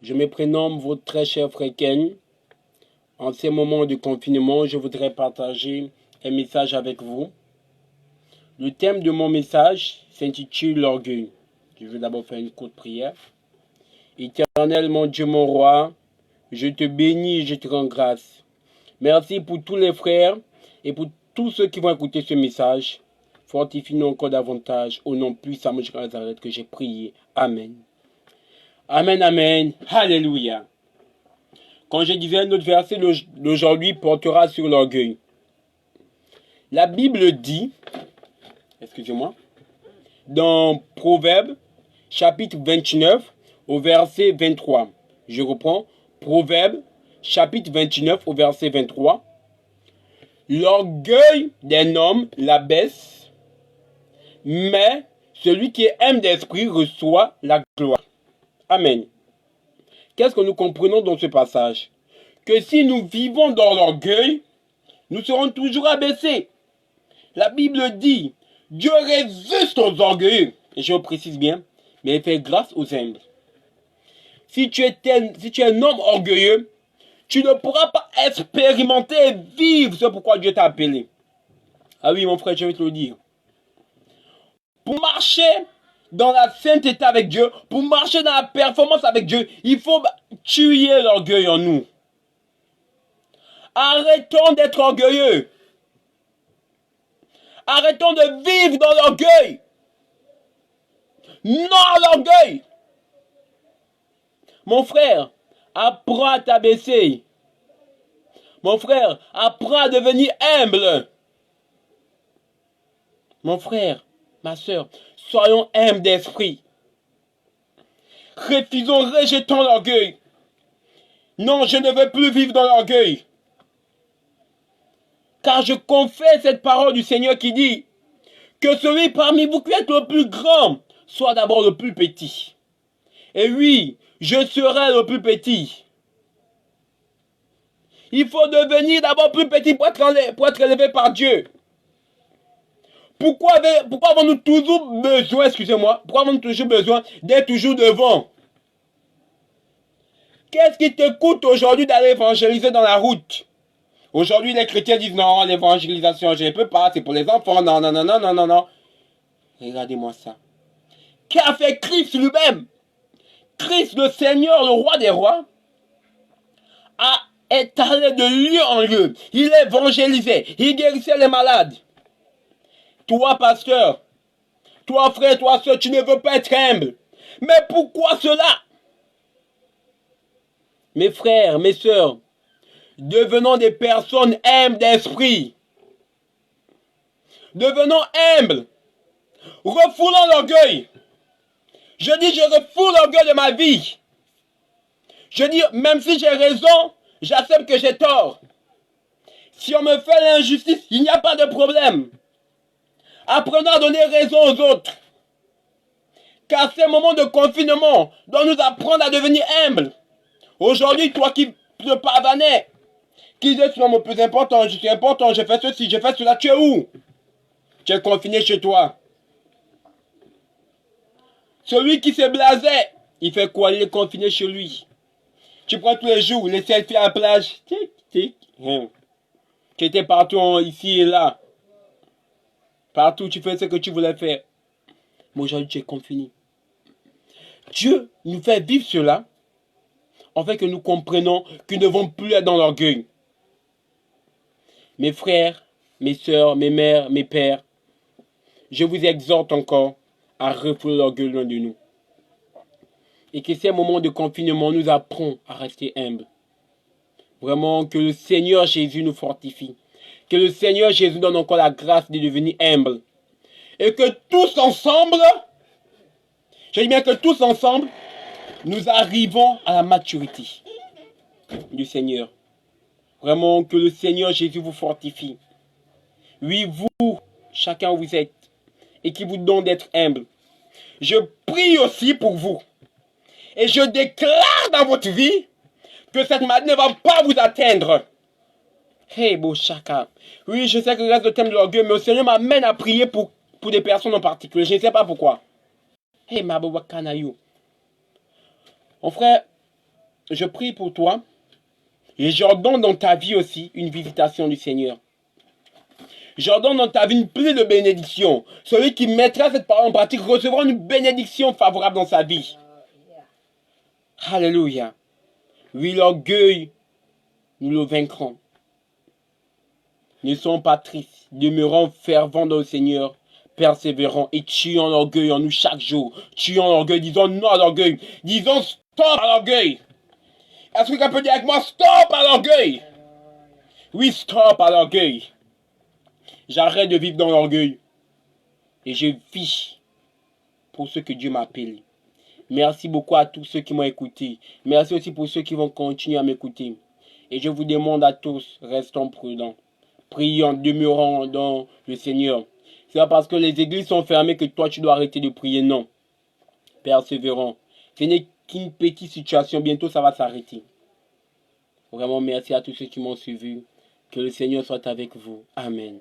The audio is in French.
Je me prénomme votre très cher frère Ken. En ces moments de confinement, je voudrais partager un message avec vous. Le thème de mon message s'intitule l'orgueil. Je vais d'abord faire une courte prière. Éternel, mon Dieu, mon roi, je te bénis et je te rends grâce. Merci pour tous les frères et pour tous ceux qui vont écouter ce message. Fortifie-nous encore davantage au nom puissant de Jésus Nazareth que j'ai prié. Amen. Amen, amen. Alléluia. Quand je disais, notre verset d'aujourd'hui portera sur l'orgueil. La Bible dit, excusez-moi, dans Proverbes, chapitre 29, au verset 23. Je reprends, Proverbes, chapitre 29, au verset 23. L'orgueil d'un homme l'abaisse, mais celui qui est homme d'esprit reçoit la gloire. Amen. Qu'est-ce que nous comprenons dans ce passage? Que si nous vivons dans l'orgueil, nous serons toujours abaissés. La Bible dit, Dieu résiste aux orgueilleux, et je précise bien, mais il fait grâce aux humbles. Si tu es un homme orgueilleux, tu ne pourras pas expérimenter et vivre ce pourquoi Dieu t'a appelé. Ah oui, mon frère, je vais te le dire. Pour marcher dans la sainteté avec Dieu, pour marcher dans la performance avec Dieu, il faut tuer l'orgueil en nous. Arrêtons d'être orgueilleux. Arrêtons de vivre dans l'orgueil. Non à l'orgueil. Mon frère, apprends à t'abaisser. Mon frère, apprends à devenir humble. Mon frère, ma soeur, soyons humbles d'esprit. Rejetons l'orgueil. Non, je ne veux plus vivre dans l'orgueil. Car je confesse cette parole du Seigneur qui dit que celui parmi vous qui est le plus grand soit d'abord le plus petit. Et oui, je serai le plus petit. Il faut devenir d'abord plus petit pour être élevé par Dieu. Pourquoi avons-nous toujours besoin, pourquoi avons-nous toujours besoin d'être toujours devant? Qu'est-ce qui te coûte aujourd'hui d'aller évangéliser dans la route? Aujourd'hui, les chrétiens disent non, l'évangélisation, je ne peux pas, c'est pour les enfants, non, non, non, non, non, non, non. Regardez-moi ça. Qu'a fait Christ lui-même? Christ, le Seigneur, le roi des rois, est allé de lieu en lieu. Il évangélisait, il guérissait les malades. Toi, pasteur, toi, frère, toi, soeur, tu ne veux pas être humble. Mais pourquoi cela? Mes frères, mes sœurs, devenons des personnes humbles d'esprit. Devenons humbles. Refoulons l'orgueil. Je dis, je refoule l'orgueil de ma vie. Je dis, même si j'ai raison, j'accepte que j'ai tort. Si on me fait l'injustice, il n'y a pas de problème. Apprenons à donner raison aux autres. Car ces moments de confinement doivent nous apprendre à devenir humbles. Aujourd'hui, toi qui te pardonnais, qui disais, tu es mon plus important, je suis important, je fais ceci, je fais cela, tu es où? Tu es confiné chez toi. Celui qui se blasait, il fait quoi? Il est confiné chez lui. Tu prends tous les jours les selfies à la plage. Tic, tic. Tu étais partout, ici et là. Partout, tu fais ce que tu voulais faire. Mais aujourd'hui, tu es confiné. Dieu nous fait vivre cela, en fait que nous comprenons que nous ne devons plus être dans l'orgueil. Mes frères, mes sœurs, mes mères, mes pères, je vous exhorte encore à refouler l'orgueil loin de nous. Et que ces moments de confinement nous apprennent à rester humbles. Vraiment, que le Seigneur Jésus nous fortifie. Que le Seigneur Jésus donne encore la grâce de devenir humble. Et que tous ensemble, je dis bien que tous ensemble, nous arrivons à la maturité du Seigneur. Vraiment, que le Seigneur Jésus vous fortifie. Oui, vous, chacun où vous êtes, et qui vous donne d'être humble. Je prie aussi pour vous. Et je déclare dans votre vie que cette maladie ne va pas vous atteindre. Hey, beau chaka. Oui, je sais que reste le thème de l'orgueil, mais le Seigneur m'amène à prier pour des personnes en particulier. Je ne sais pas pourquoi. Hey, ma boba kanayou. Mon frère, je prie pour toi et j'ordonne dans ta vie aussi une visitation du Seigneur. J'ordonne dans ta vie une pluie de bénédiction. Celui qui mettra cette parole en pratique recevra une bénédiction favorable dans sa vie. Alléluia. Oui, l'orgueil, nous le vaincrons. Ne soyons pas tristes, demeurons fervents dans le Seigneur, persévérants et tuons l'orgueil en nous chaque jour. Tuons l'orgueil, disons non à l'orgueil. Disons stop à l'orgueil. Est-ce que quelqu'un peut dire avec moi stop à l'orgueil? Oui, stop à l'orgueil. J'arrête de vivre dans l'orgueil. Et je vis pour ce que Dieu m'appelle. Merci beaucoup à tous ceux qui m'ont écouté. Merci aussi pour ceux qui vont continuer à m'écouter. Et je vous demande à tous, restons prudents. Prions, demeurons dans le Seigneur. C'est pas parce que les églises sont fermées que toi tu dois arrêter de prier, non. Persévérons. Ce n'est qu'une petite situation, bientôt ça va s'arrêter. Vraiment merci à tous ceux qui m'ont suivi. Que le Seigneur soit avec vous. Amen.